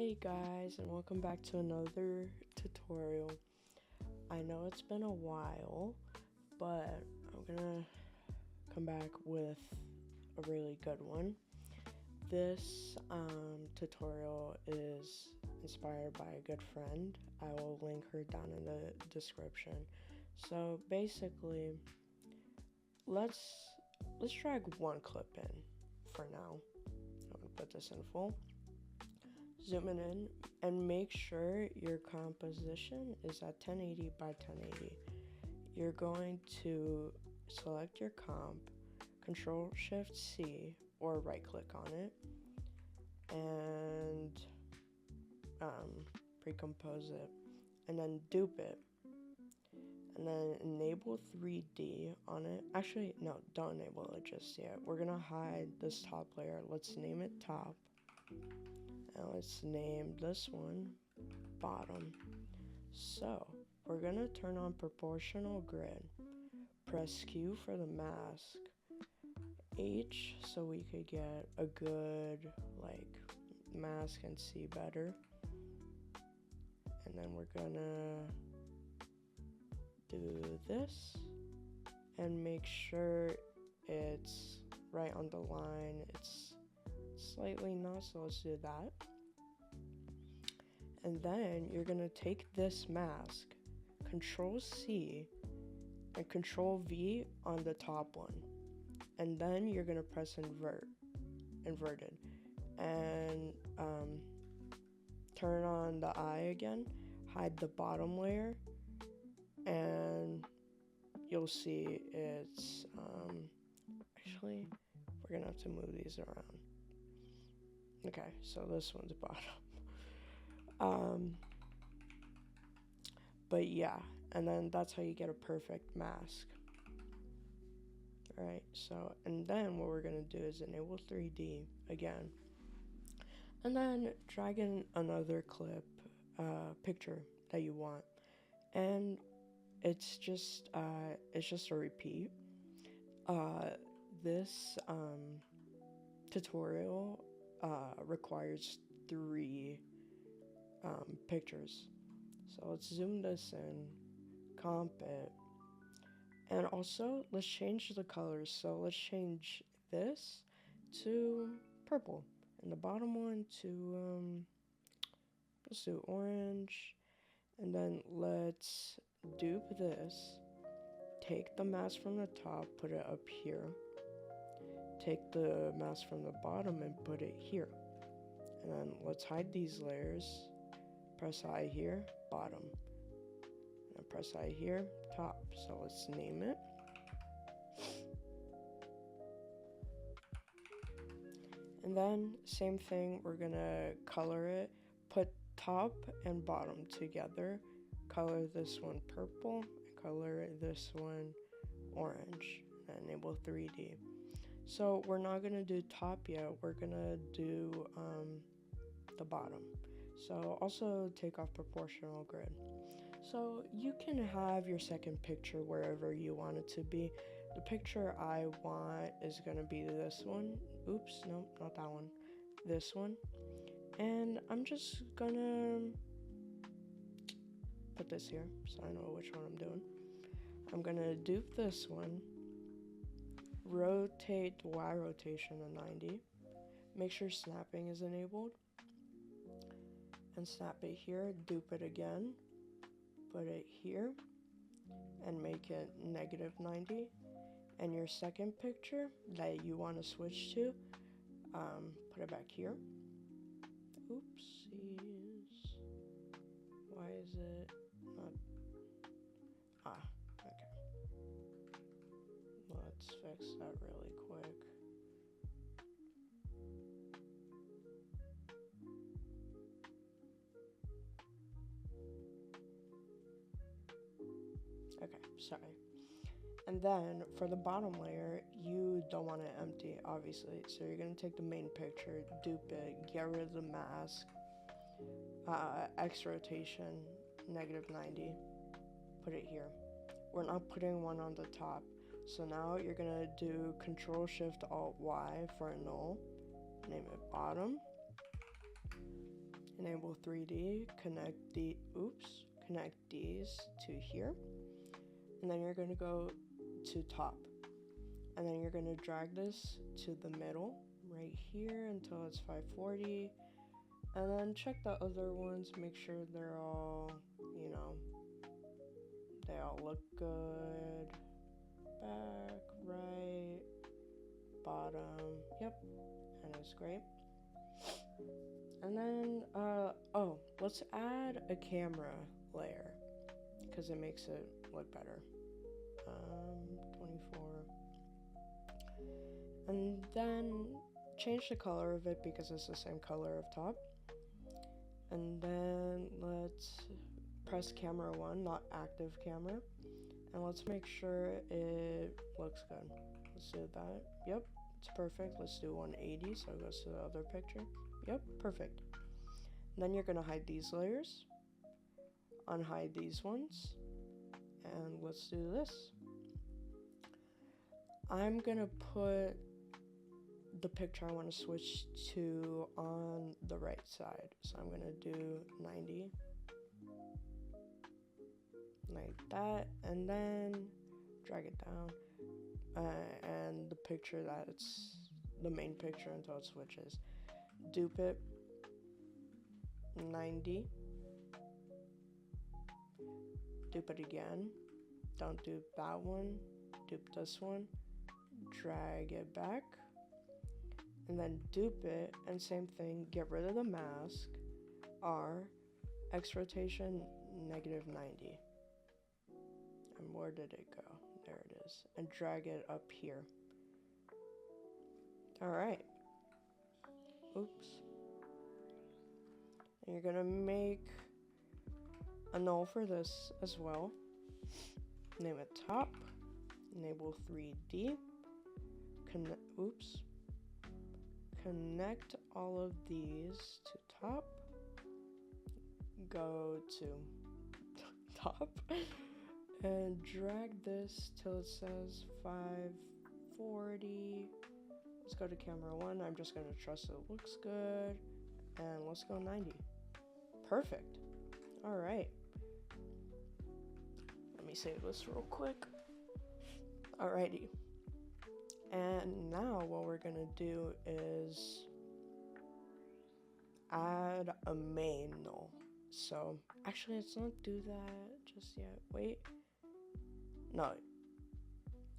Hey guys, and welcome back to another tutorial. I know it's been a while, but I'm gonna come back with a really good one. This tutorial is inspired by a good friend. I will link her down in the description. So basically, let's drag one clip in for now. I'm gonna put this in full. Zoom it in and make sure your composition is at 1080 by 1080. You're going to select your comp, Control Shift C, or right click on it, and pre-compose it, and then dupe it, and then enable 3D on it. Actually, no, don't enable it just yet. We're gonna hide this top layer. Let's name it top. And let's name this one bottom. So we're gonna turn on proportional grid. Press Q for the mask. H so we could get a good mask and see better. And then we're gonna do this and make sure it's right on the line. It's slightly not, so let's do that. And then you're gonna take this mask, Control C, and Control V on the top one. And then you're gonna press inverted, and turn on the eye again, hide the bottom layer, and you'll see it's, actually, we're gonna have to move these around. Okay, so this one's bottom. But yeah, and then that's how you get a perfect mask. Alright, so, and then what we're gonna do is enable 3D again. And then drag in another clip, picture that you want. And it's just a repeat. This tutorial requires 3 pictures. So let's zoom this in, comp it, and also let's change the colors. So let's change this to purple, and the bottom one to let's do orange, and then let's dupe this. Take the mask from the top, put it up here. Take the mask from the bottom and put it here. And then let's hide these layers. Press I here, bottom. And press I here, top. So let's name it. And then same thing, we're gonna color it. Put top and bottom together. Color this one purple, and color this one orange. And enable 3D. So we're not gonna do top yet, we're gonna do the bottom. So also take off proportional grid. So you can have your second picture wherever you want it to be. The picture I want is gonna be this one. Oops, no, not that one. This one. And I'm just gonna put this here so I know which one I'm doing. I'm gonna dupe this one. Rotate Y rotation to 90. Make sure snapping is enabled. And snap it here, dupe it again, put it here, and make it -90. And your second picture that you want to switch to, put it back here. Oopsies. Why is it not? Okay. Let's fix that really quick. Okay, sorry. And then for the bottom layer, you don't want it empty, obviously. So you're gonna take the main picture, dupe it, get rid of the mask, X rotation, -90, put it here. We're not putting one on the top. So now you're gonna do Control Shift Alt Y for a null, name it bottom, enable 3D, connect these to here, and then you're going to go to top, and then you're going to drag this to the middle right here until it's 540, and then check the other ones, make sure they're all, they all look good. Back, right, bottom, yep, and it's great. And then, let's add a camera layer, because it makes it look better. 24. And then change the color of it because it's the same color of top. And then let's press camera 1, not active camera. And let's make sure it looks good. Let's do that. Yep, it's perfect. Let's do 180 so it goes to the other picture. Yep, perfect. And then you're going to hide these layers, unhide these ones, and let's do this. I'm going to put the picture I want to switch to on the right side. So I'm going to do 90. Like that, and then drag it down, and the picture that's the main picture until it switches. Dupe it, 90. Dupe it again. Don't dupe that one. Dupe this one. Drag it back, and then dupe it, and same thing. Get rid of the mask. R, X rotation, -90. And where did it go? There it is. And drag it up here. Alright. Oops. And you're gonna make a null for this as well. Name it top. Enable 3D. Connect all of these to top. Go to top. And drag this till it says 540. Let's go to camera 1. I'm just going to trust it looks good. And let's go 90. Perfect. Alright. Let me save this real quick. Alrighty. And now what we're going to do is add a main null. So, actually, let's not do that just yet. Wait. No,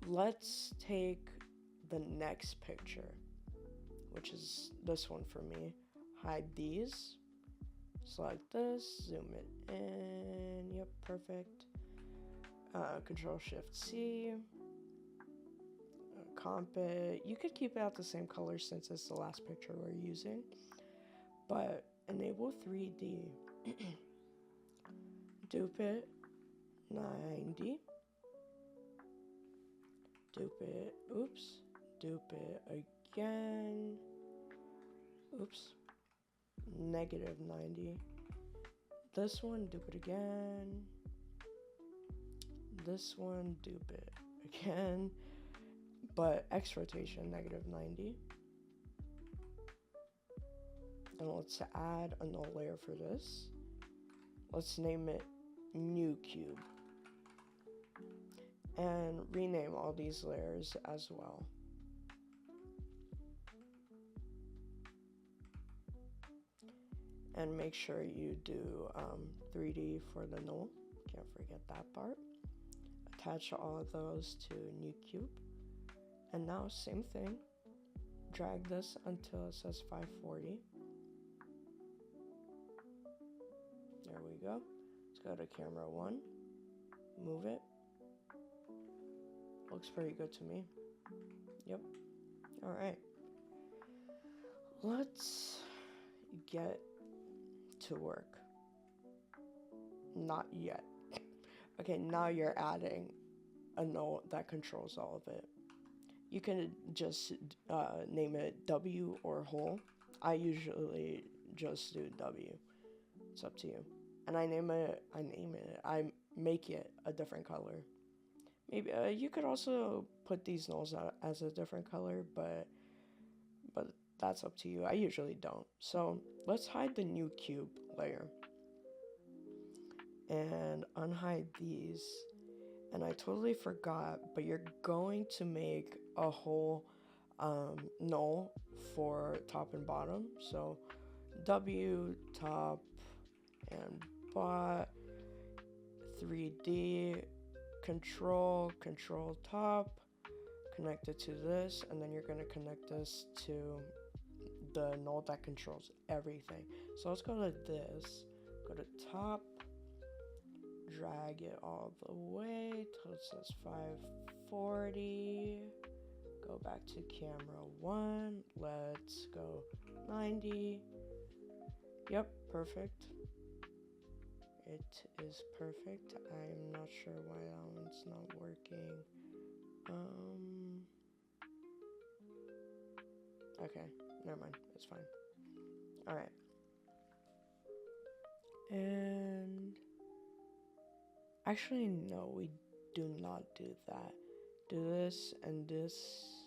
let's take the next picture, which is this one for me. Hide these, select this, zoom it in, yep, perfect. Control-Shift-C, comp it. You could keep it at the same color since it's the last picture we're using, but enable 3D, dupe it, 90. Dupe it, dupe it again, -90. This one, dupe it again. This one, dupe it again. But X rotation, -90. Then let's add a null layer for this. Let's name it new cube. And rename all these layers as well. And make sure you do 3D for the null. Can't forget that part. Attach all of those to new cube. And now same thing. Drag this until it says 540. There we go. Let's go to camera 1. Move it. Looks pretty good to me. Yep. Alright. Let's get to work. Not yet. Okay, now you're adding a null that controls all of it. You can just name it W or whole. I usually just do W. It's up to you. And I make it a different color. Maybe you could also put these nulls out as a different color, but that's up to you. I usually don't. So let's hide the new cube layer and unhide these. And I totally forgot, but you're going to make a whole null for top and bottom. So W top and bot 3D control top, connect it to this, and then you're going to connect this to the null that controls everything. So let's go to this, go to top, drag it all the way till it says 540, go back to camera 1, let's go 90. Yep, perfect. It is perfect. I'm not sure why that one's not working. Okay, never mind. It's fine. Alright. And actually, no, we do not do that. Do this and this.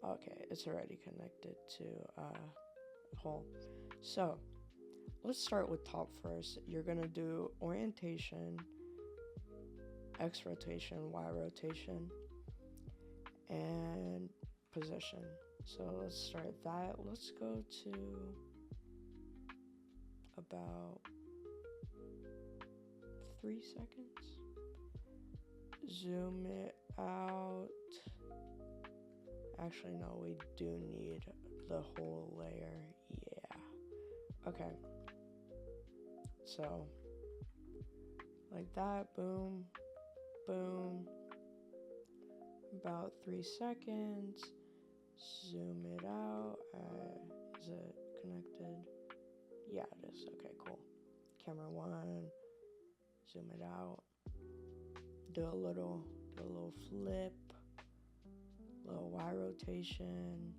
Okay, it's already connected to hole. So let's start with top first. You're gonna do orientation, X rotation, Y rotation, and position. So let's start that. Let's go to about 3 seconds. Zoom it out. Actually, no, we do need the whole layer. Yeah. Okay. So, like that. Boom. Boom. About 3 seconds. Zoom it out. Is it connected? Yeah, it is. Okay, cool. Camera 1. Zoom it out. Do a little flip. Little Y rotation.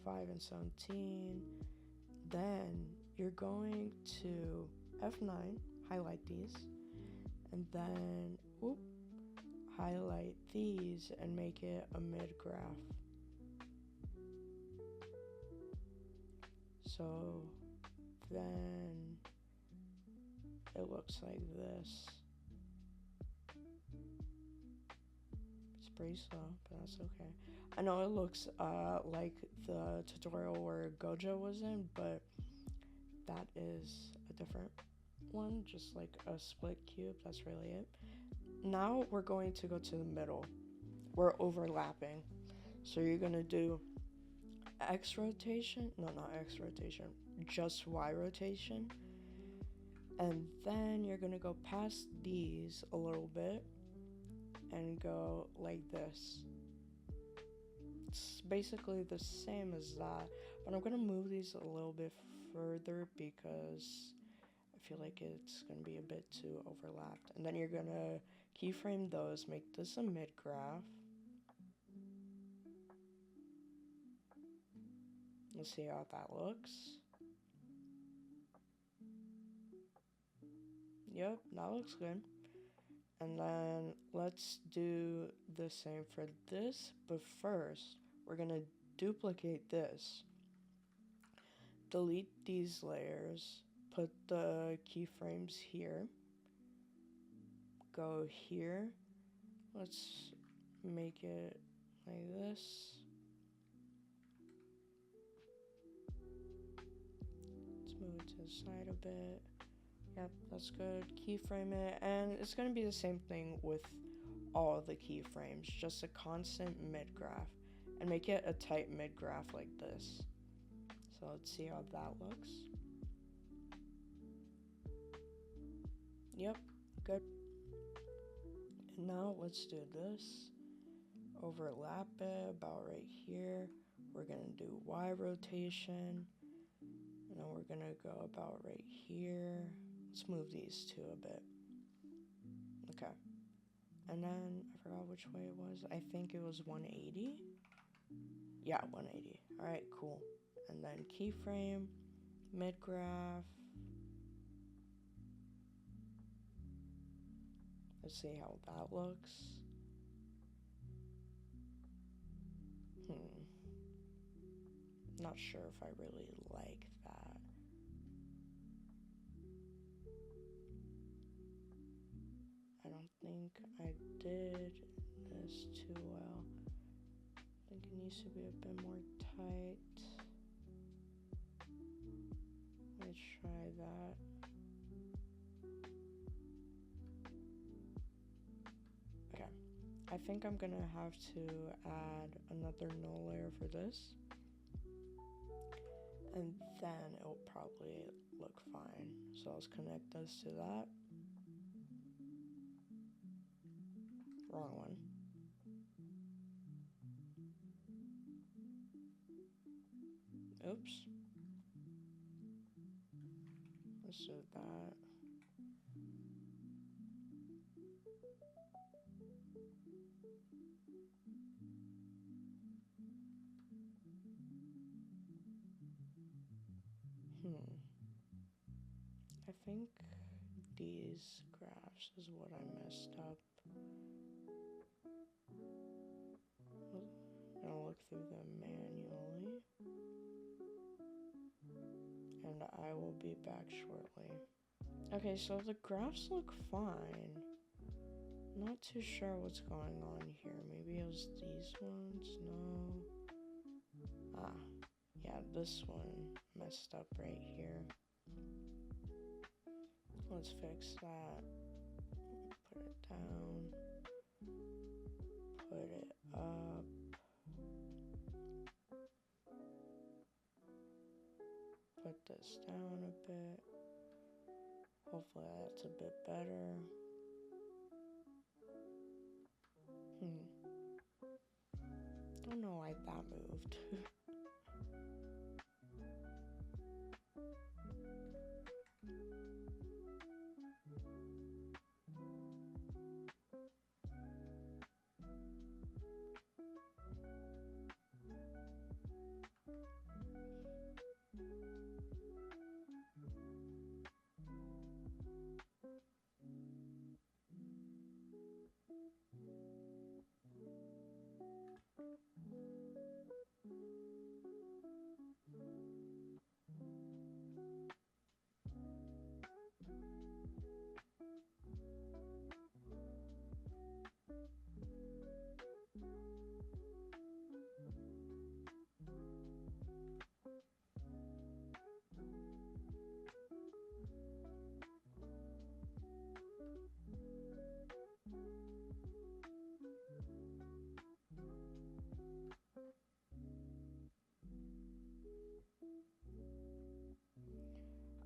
5 and 17. Then you're going to F9, highlight these, and then highlight these and make it a mid graph. So then it looks like this. It's pretty slow, but that's okay. I know it looks like the tutorial where Gojo was in, but that is a different one, just like a split cube. That's really it. Now we're going to go to the middle. We're overlapping. So you're going to do X rotation. No, not X rotation. Just Y rotation. And then you're going to go past these a little bit and go like this. It's basically the same as that, but I'm going to move these a little bit further because I feel like it's going to be a bit too overlapped. And then you're going to keyframe those, make this a mid graph. Let's see how that looks. Yep, that looks good. And then let's do the same for this, but first we're going to duplicate this. Delete these layers, put the keyframes here, go here, let's make it like this. Let's move it to the side a bit. Yep, that's good. Keyframe it, and it's going to be the same thing with all of the keyframes, just a constant mid-graph, and make it a tight mid-graph like this. So let's see how that looks. Yep, good. And now let's do this. Overlap it about right here. We're going to do Y rotation. And then we're going to go about right here. Let's move these two a bit. Okay. And then I forgot which way it was. I think it was 180. Yeah, 180. Alright, cool. And then keyframe, mid-graph. Let's see how that looks. Not sure if I really like that. I don't think I did this too well. I think it needs to be a bit more tight. Let's try that. Okay, I think I'm gonna have to add another null layer for this, and then it'll probably look fine. So let's connect this to that. Wrong one. Oops. Let's do that. I think these graphs is what I messed up. I'm gonna look through them manually, and I will be back shortly. Okay, so the graphs look fine. Not too sure what's going on here. Maybe it was these ones? No. Ah, yeah, this one messed up right here. Let's fix that. Put it down. Put it up. Put this down a bit. Hopefully that's a bit better. Don't know why that moved.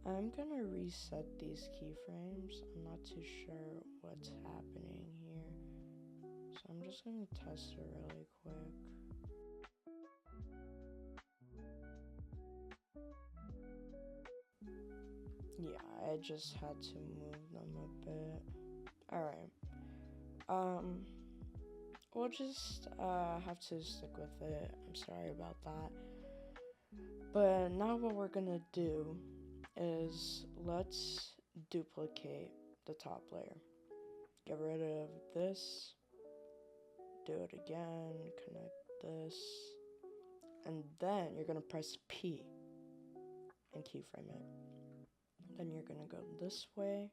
I'm gonna reset these keyframes. I'm not too sure what's happening here. So I'm just gonna test it really quick. Yeah, I just had to move them a bit. Alright. We'll just have to stick with it. I'm sorry about that. But now what we're gonna do is let's duplicate the top layer. Get rid of this. Do it again. Connect this. And then you're gonna press P and keyframe it. Then you're gonna go this way.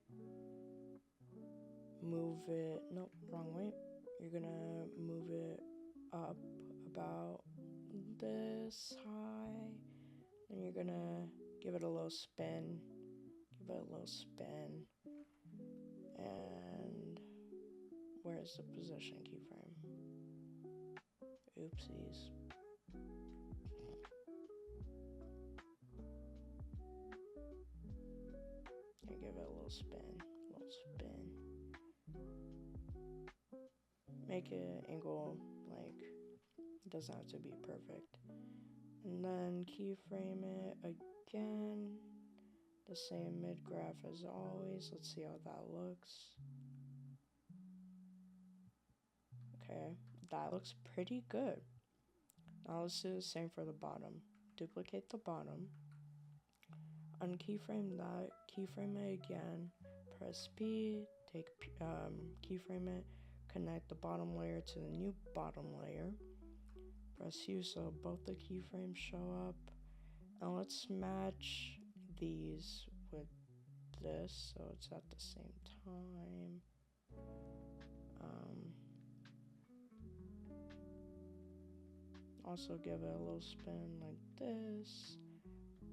Move it. Nope, wrong way. You're gonna move it up about this high. And you're gonna give it a little spin. Give it a little spin. And where's the position keyframe? Oopsies. And give it a little spin. Make it angle, like, it doesn't have to be perfect. And then keyframe it again. The same mid graph as always. Let's see how that looks. Okay, that looks pretty good. Now let's do the same for the bottom. Duplicate the bottom. Unkeyframe that. Keyframe it again. Press P. Take keyframe it. Connect the bottom layer to the new bottom layer. Press U so both the keyframes show up. Now let's match these with this so it's at the same time. Also give it a little spin like this,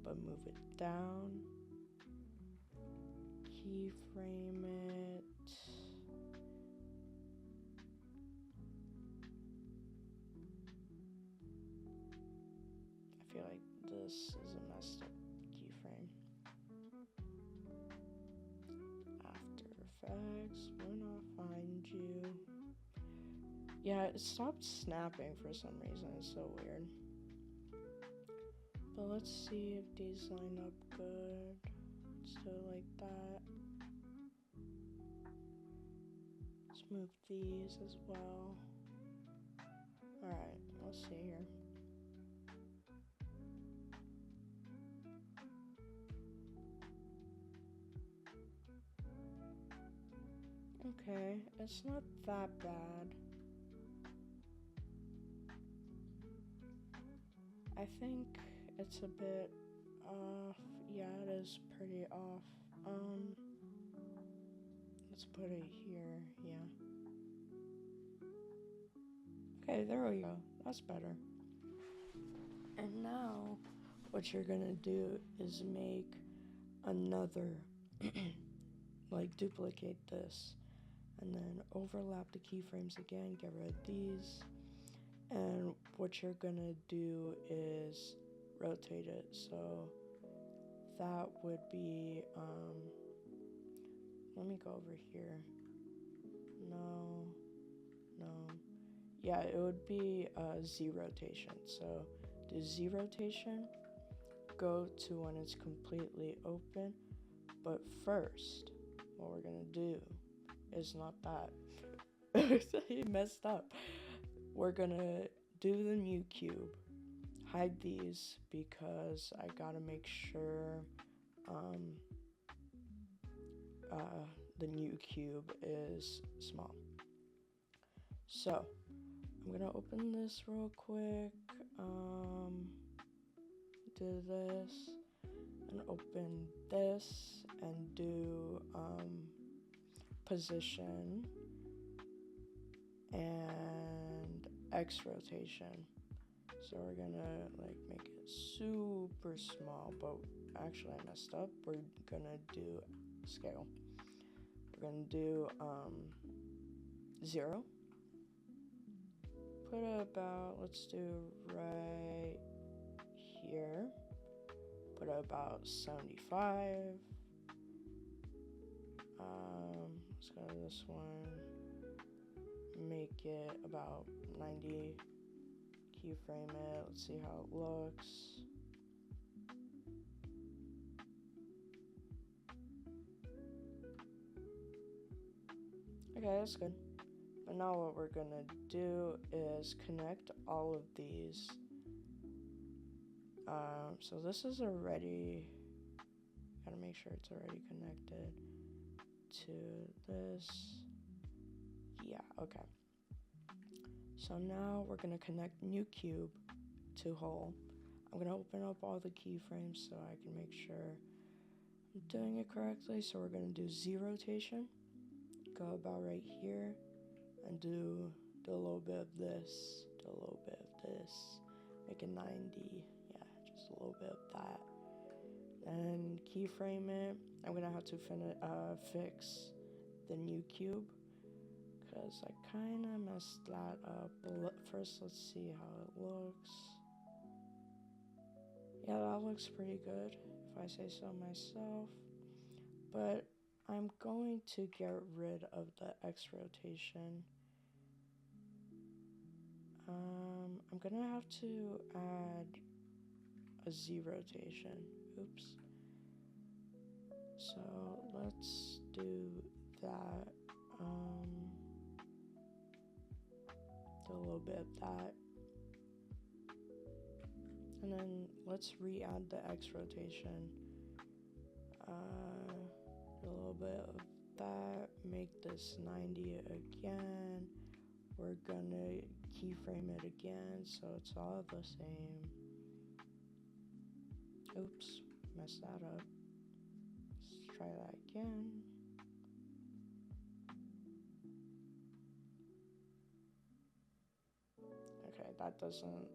but move it down. Keyframe it. I feel like this is a messed up keyframe. After Effects, when I find you. Yeah, it stopped snapping for some reason. It's so weird. But let's see if these line up good. Let's do it like that. Let's move these as well. Alright, let's see here. Okay, it's not that bad. I think it's a bit off. Yeah, it is pretty off. Let's put it here. Yeah. Okay, there we go. That's better. And now, what you're gonna do is make another, like duplicate this, and then overlap the keyframes again, get rid of these, and what you're gonna do is rotate it. So that would be, let me go over here. No. Yeah, it would be Z rotation. So do Z rotation, go to when it's completely open. But first, what we're gonna do is not that. He messed up. We're gonna do the new cube. Hide these because I gotta make sure the new cube is small. So I'm gonna open this real quick. Do this and open this and do position and X rotation. So we're gonna like make it super small, but actually I messed up. We're gonna do scale. We're gonna do 0. Put about, let's do right here. Put about 75. Let's go to this one. Make it about 90. Keyframe it. Let's see how it looks. Okay, that's good. But now what we're gonna do is connect all of these. So this is already, gotta make sure it's already connected to this. Yeah, okay. So now we're gonna connect new cube to whole. I'm gonna open up all the keyframes so I can make sure I'm doing it correctly. So we're gonna do Z rotation, go about right here, and do a little bit of this, do a little bit of this, make it 90. Yeah, just a little bit of that. And keyframe it. I'm gonna have to fix the new cube because I kind of messed that up. But first, let's see how it looks. Yeah, that looks pretty good, if I say so myself. But I'm going to get rid of the X rotation. I'm gonna have to add a Z rotation. Oops. So let's do that. Do a little bit of that. And then let's re-add the X rotation. Do a little bit of that. Make this 90 again. We're gonna keyframe it again so it's all the same. Oops, messed that up. Let's try that again. Okay, that doesn't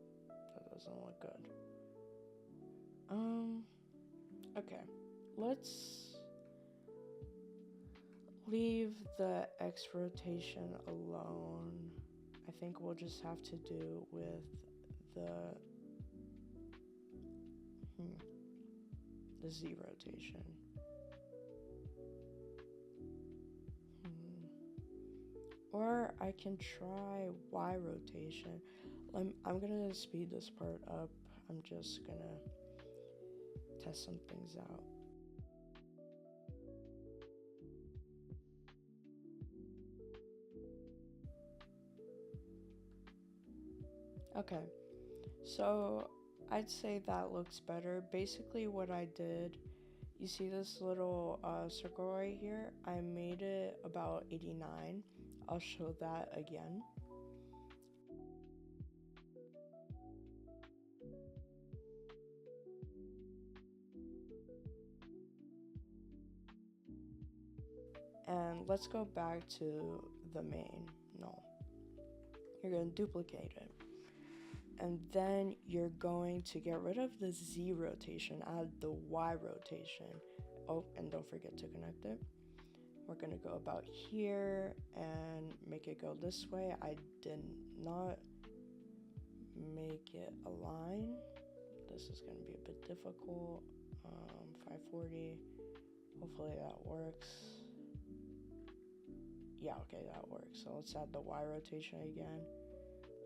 look good. Okay. Let's leave the X rotation alone. I think we'll just have to do with the Z rotation. Or I can try Y rotation. I'm gonna speed this part up. I'm just gonna test some things out. Okay, so I'd say that looks better. Basically what I did, you see this little circle right here? I made it about 89. I'll show that again. And let's go back to the main. No. You're going to duplicate it. And then you're going to get rid of the Z rotation, add the Y rotation. Oh, and don't forget to connect it. We're going to go about here and make it go this way. I did not make it align. This is going to be a bit difficult. 540. Hopefully that works. Yeah, okay, that works. So let's add the Y rotation again.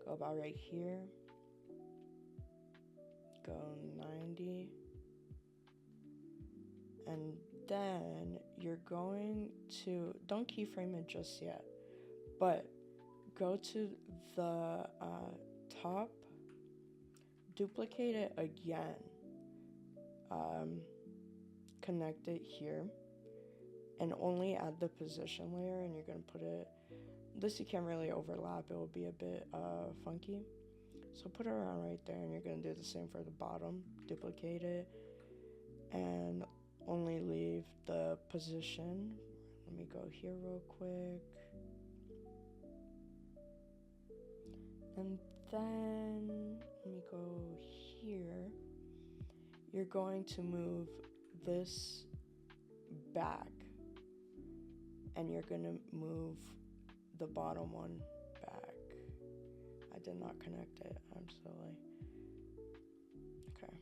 Go about right here. Go 90. And then you're going to, don't keyframe it just yet, but go to the top, duplicate it again, connect it here, and only add the position layer, and you're going to put it, this you can't really overlap, it will be a bit funky. So put it around right there, and you're going to do the same for the bottom, duplicate it, and only leave the position. Let me go here real quick. And then, let me go here. You're going to move this back, and you're going to move the bottom one back. I did not connect it, I'm silly. Okay,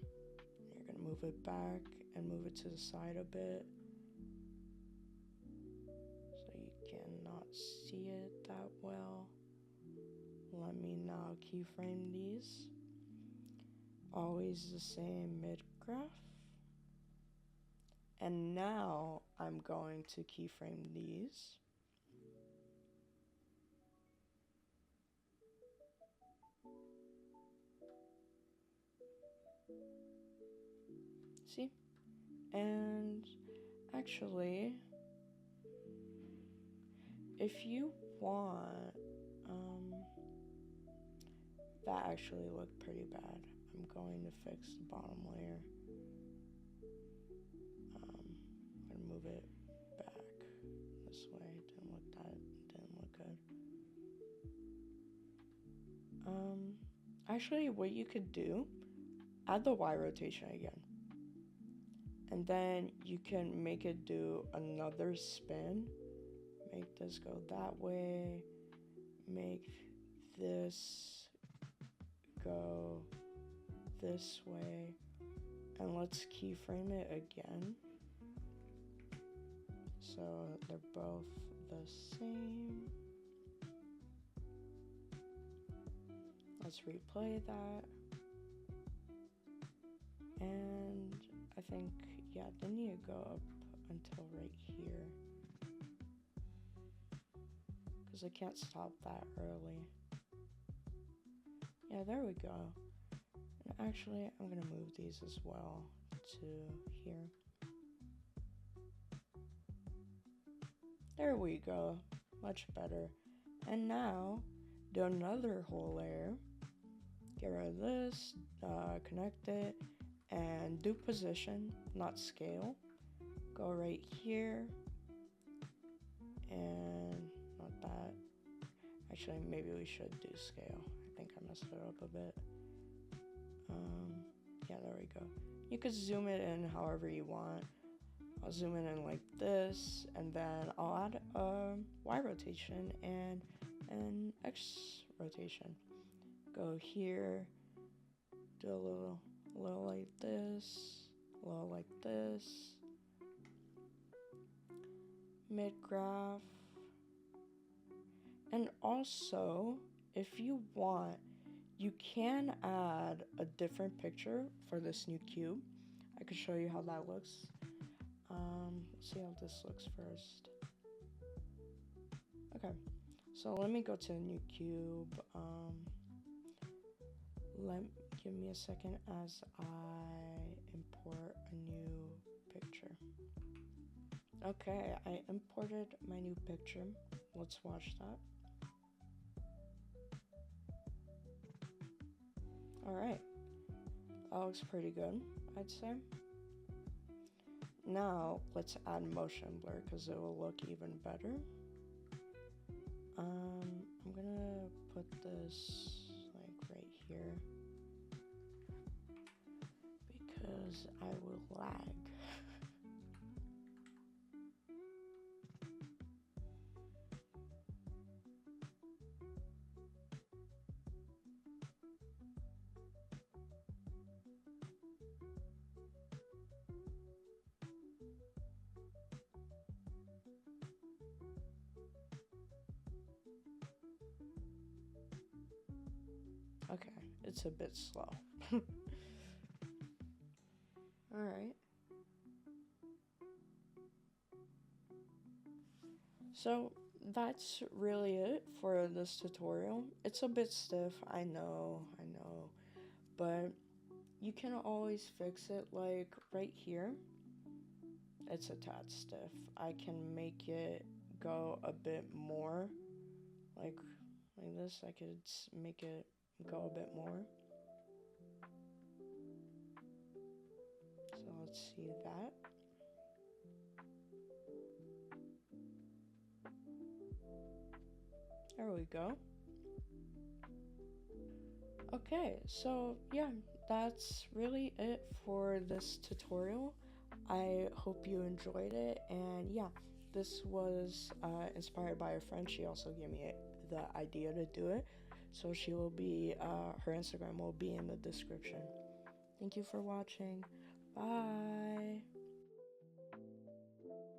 you're going to move it back and move it to the side a bit so you cannot see it that well. Let me now keyframe these. Always the same mid-graph. And now I'm going to keyframe these. See? And actually, if you want, that actually looked pretty bad. I'm going to fix the bottom layer. I'm gonna move it back this way. Didn't look good. Actually, what you could do, add the Y rotation again. And then you can make it do another spin. Make this go that way. Make this go this way. And let's keyframe it again. So they're both the same. Let's replay that. And I think, yeah, they need to go up until right here. Because I can't stop that early. Yeah, there we go. And actually, I'm going to move these as well to here. There we go. Much better. And now, do another whole layer. Get rid of this, connect it, and do position, not scale. Go right here, and not that. Actually, maybe we should do scale. I think I messed it up a bit. Yeah, there we go. You could zoom it in however you want. I'll zoom it in like this, and then I'll add a Y rotation and an X rotation. Go here, do a little like this, a little like this, mid graph. And also, if you want, you can add a different picture for this new cube. I could show you how that looks. Let's see how this looks first. Okay, so let me go to the new cube. Give me a second as I import a new picture. Okay, I imported my new picture. Let's watch that. Alright, that looks pretty good, I'd say. Now, let's add motion blur because it will look even better. I'm gonna put this like right here because I will lag. Okay, it's a bit slow. Alright. So that's really it for this tutorial. It's a bit stiff, I know, but you can always fix it like right here. It's a tad stiff. I can make it go a bit more like this. I could make it go a bit more. So let's see that. There we go. Okay, so yeah, that's really it for this tutorial. I hope you enjoyed it, and yeah, this was inspired by a friend. She also gave me the idea to do it, so she will be, her Instagram will be in the description. Thank you for watching. Bye.